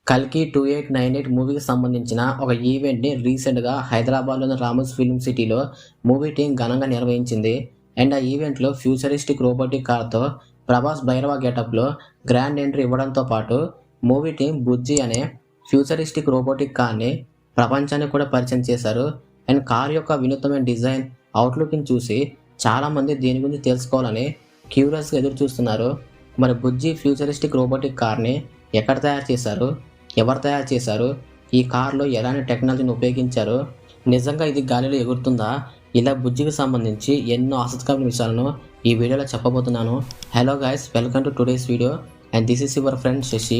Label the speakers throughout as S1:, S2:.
S1: కల్కి 2898 మూవీకి సంబంధించిన ఒక ఈవెంట్ని రీసెంట్గా హైదరాబాద్లోని రామోస్ ఫిల్మ్ సిటీలో మూవీ టీం ఘనంగా నిర్వహించింది. అండ్ ఆ ఈవెంట్లో ఫ్యూచరిస్టిక్ రోబోటిక్ కార్తో ప్రభాస్ భైరవ గెటప్లో గ్రాండ్ ఎంట్రీ ఇవ్వడంతో పాటు మూవీ టీం బుజ్జి అనే ఫ్యూచరిస్టిక్ రోబోటిక్ కార్ని ప్రపంచానికి కూడా పరిచయం చేశారు. అండ్ కార్ యొక్క వినూత్నమైన డిజైన్, అవుట్లుక్ని చూసి చాలామంది దీని గురించి తెలుసుకోవాలని క్యూరియస్గా ఎదురు చూస్తున్నారు. మరి బుజ్జి ఫ్యూచరిస్టిక్ రోబోటిక్ కార్ని ఎక్కడ తయారు చేశారు, ఎవరు తయారు చేశారు, ఈ కార్లో ఎలాంటి టెక్నాలజీని ఉపయోగించారు, నిజంగా ఇది గాలిలో ఎగురుతుందా, ఇలా బుజ్జికి సంబంధించి ఎన్నో ఆసక్తికరమైన విషయాలను ఈ వీడియోలో చెప్పబోతున్నాను. Hello guys, welcome to today's video and this is your friend Shashi.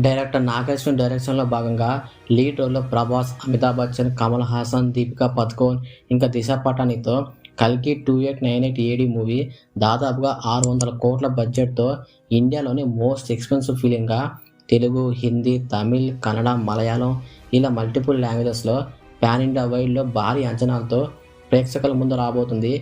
S1: Director Nageswaran డైరెక్షన్లో భాగంగా లీడ్ రోల్లో ప్రభాస్, అమితాబ్ బచ్చన్, కమల్ హాసన్, దీపికా పదుకోన్ ఇంకా దిశా పటానీతో కల్కి 2898 ఏడి మూవీ దాదాపుగా 600 కోట్ల బడ్జెట్తో ఇండియాలోని మోస్ట్ ఎక్స్పెన్సివ్ ఫిలింగా తెలుగు, హిందీ, తమిళ్, కన్నడ, మలయాళం ఇలా మల్టిపుల్ లాంగ్వేజెస్లో పాన్ ఇండియా వైడ్లో భారీ అంచనాలతో ప్రేక్షకుల ముందు రాబోతుంది.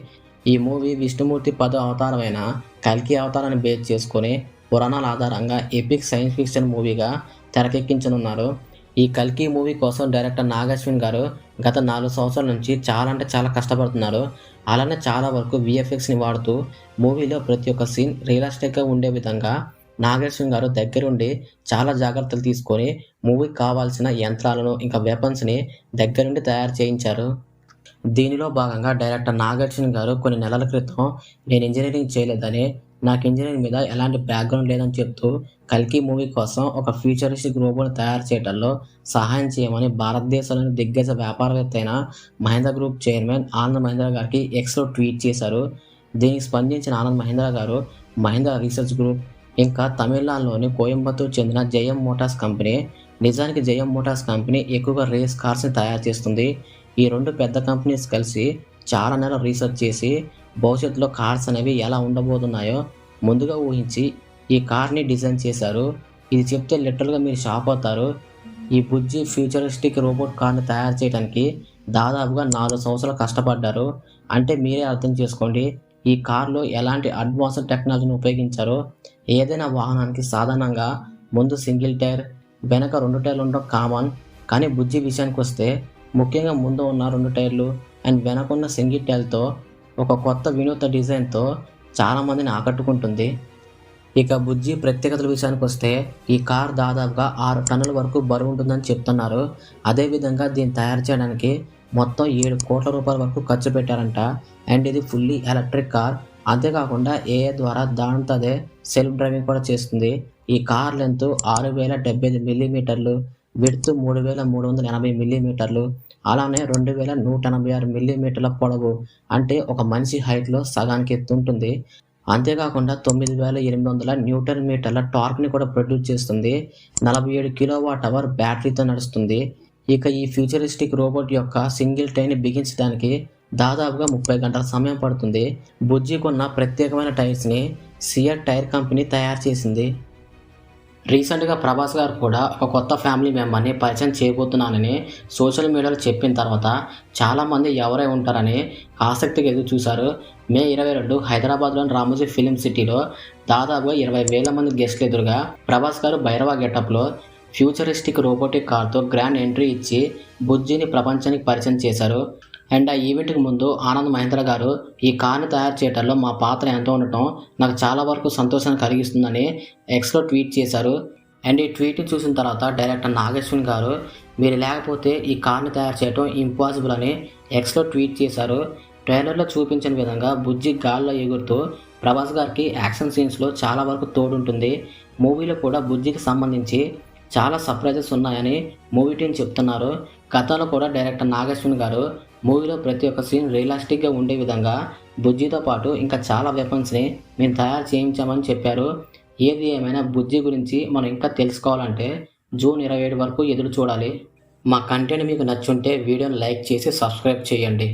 S1: ఈ మూవీ విష్ణుమూర్తి 10వ అవతారమైన కల్కి అవతారాన్ని బేస్ చేసుకొని పురాణాల ఆధారంగా ఎపిక్ సైన్స్ ఫిక్షన్ మూవీగా తెరకెక్కించనున్నారు. ఈ కల్కి మూవీ కోసం డైరెక్టర్ నాగశ్విన్ గారు గత 4 సంవత్సరాల నుంచి చాలా కష్టపడుతున్నారు. అలానే చాలా వరకు విఎఫ్ఎక్స్ని వాడుతూ మూవీలో ప్రతి ఒక్క సీన్ రియలిస్టిక్గా ఉండే విధంగా నాగశ్విన్ గారు దగ్గరుండి చాలా జాగ్రత్తలు తీసుకొని మూవీకి కావాల్సిన యంత్రాలను ఇంకా వెపన్స్ని దగ్గరుండి తయారు చేయించారు. దీనిలో భాగంగా డైరెక్టర్ నాగార్జున గారు కొన్ని నెలల క్రితం నేను ఇంజనీరింగ్ చేయలేదని, నాకు ఇంజనీరింగ్ మీద ఎలాంటి బ్యాక్గ్రౌండ్ లేదని చెప్తూ కల్కి మూవీ కోసం ఒక ఫ్యూచరిస్టిక్ రోబోని తయారు చేయడంలో సహాయం చేయమని భారతదేశంలోని దిగ్గజ వ్యాపారవేత్త అయిన మహేంద్ర గ్రూప్ చైర్మన్ ఆనంద్ మహీంద్రా గారికి ఎక్స్లో ట్వీట్ చేశారు. దీనికి స్పందించిన ఆనంద్ మహీంద్రా గారు మహీంద్రా రీసెర్చ్ గ్రూప్ ఇంకా తమిళనాడులోని కోయంబత్తూరు చెందిన జయం మోటార్స్ కంపెనీ, నిజానికి జయం మోటార్స్ కంపెనీ ఎక్కువగా రేస్ కార్స్ని తయారు చేస్తుంది. ఈ రెండు పెద్ద కంపెనీస్ కలిసి చాలా నెలలు రీసెర్చ్ చేసి భవిష్యత్తులో కార్స్ అనేవి ఎలా ఉండబోతున్నాయో ముందుగా ఊహించి ఈ కార్ని డిజైన్ చేశారు. ఇది చెప్తే లిటరల్గా మీరు షాక్ అవుతారు. ఈ బుజ్జి ఫ్యూచరిస్టిక్ రోబోట్ కార్ని తయారు చేయడానికి దాదాపుగా 4 సంవత్సరాలు కష్టపడ్డారు. అంటే మీరే అర్థం చేసుకోండి ఈ కార్లో ఎలాంటి అడ్వాన్స్డ్ టెక్నాలజీని ఉపయోగించారో. ఏదైనా వాహనానికి సాధారణంగా ముందు సింగిల్ టైర్, వెనక 2 టైర్లు ఉండడం కామన్. కానీ బుజ్జి విషయానికి వస్తే ముఖ్యంగా ముందు ఉన్న 2 టైర్లు అండ్ వెనకున్న సింగిల్ టైర్తో ఒక కొత్త వినూత్న డిజైన్తో చాలామందిని ఆకట్టుకుంటుంది. ఇక బుజ్జి ప్రత్యేకతల విషయానికి వస్తే ఈ కార్ దాదాపుగా 6 టన్నుల వరకు బరువు ఉంటుందని చెప్తున్నారు. అదేవిధంగా దీన్ని తయారు చేయడానికి మొత్తం 7 కోట్ల రూపాయల వరకు ఖర్చు పెట్టారంట. అండ్ ఇది ఫుల్లీ ఎలక్ట్రిక్ కార్. అంతేకాకుండా ఏఐ ద్వారా దాంతోదే సెల్ఫ్ డ్రైవింగ్ కూడా చేస్తుంది. ఈ కార్ లెంత్ 6075 మిల్లీమీటర్లు, విడ్త్ 3380 మిల్లీమీటర్లు, అలానే 2186 మిల్లీమీటర్ల పొడవు, అంటే ఒక మనిషి హైట్లో సగానికి ఎత్తు ఉంటుంది. అంతేకాకుండా 9800 న్యూటన్ మీటర్ల టార్క్ని కూడా ప్రొడ్యూస్ చేస్తుంది. 47 కిలోవాట్ అవర్ బ్యాటరీతో నడుస్తుంది. ఇక ఈ ఫ్యూచరిస్టిక్ రోబోట్ యొక్క సింగిల్ టైర్ని బిగించడానికి దాదాపుగా 30 గంటల సమయం పడుతుంది. బుజ్జికున్న ప్రత్యేకమైన టైర్స్ని సియట్ టైర్ కంపెనీ తయారు చేసింది. రీసెంట్గా ప్రభాస్ గారు కూడా ఒక కొత్త ఫ్యామిలీ మెంబర్ని పరిచయం చేయబోతున్నానని సోషల్ మీడియాలో చెప్పిన తర్వాత చాలామంది ఎవరై ఉంటారని ఆసక్తిగా ఎదురు చూశారు. మే 22 హైదరాబాద్లోని రామోజీ ఫిలిం సిటీలో దాదాపుగా 20,000 మంది గెస్ట్లు ఎదురుగా ప్రభాస్ గారు భైరవ గెటప్లో ఫ్యూచరిస్టిక్ రోబోటిక్ కార్తో గ్రాండ్ ఎంట్రీ ఇచ్చి బుజ్జిని ప్రపంచానికి పరిచయం చేశారు. అండ్ ఆ ఈవెంట్కి ముందు ఆనంద్ మహీంద్రా గారు ఈ కార్ని తయారు చేయడంలో మా పాత్ర ఎంతో ఉండటం నాకు చాలా వరకు సంతోషాన్ని కలిగిస్తుందని ఎక్స్లో ట్వీట్ చేశారు. అండ్ ఈ ట్వీట్ని చూసిన తర్వాత డైరెక్టర్ నాగేశ్వరన్ గారు మీరు లేకపోతే ఈ కార్ని తయారు చేయడం ఇంపాసిబుల్ అని ఎక్స్లో ట్వీట్ చేశారు. ట్రైలర్లో చూపించిన విధంగా బుజ్జి గాల్లో ఎగురుతూ ప్రభాస్ గారికి యాక్షన్ సీన్స్లో చాలా వరకు తోడుంటుంది. మూవీలో కూడా బుజ్జికి సంబంధించి చాలా సర్ప్రైజెస్ ఉన్నాయని మూవీ టీం చెప్తున్నారు. గతంలో కూడా డైరెక్టర్ నాగేశ్వరన్ గారు మూవీలో ప్రతి ఒక్క సీన్ రియలిస్టిక్గా ఉండే విధంగా బుజ్జితో పాటు ఇంకా చాలా వెపన్స్ని మేము తయారు చేయించామని చెప్పారు. ఏది ఏమైనా బుజ్జి గురించి మనం ఇంకా తెలుసుకోవాలంటే జూన్ 27 వరకు ఎదురు చూడాలి. మా కంటెంట్ మీకు నచ్చుంటే వీడియోని లైక్ చేసి సబ్స్క్రైబ్ చేయండి.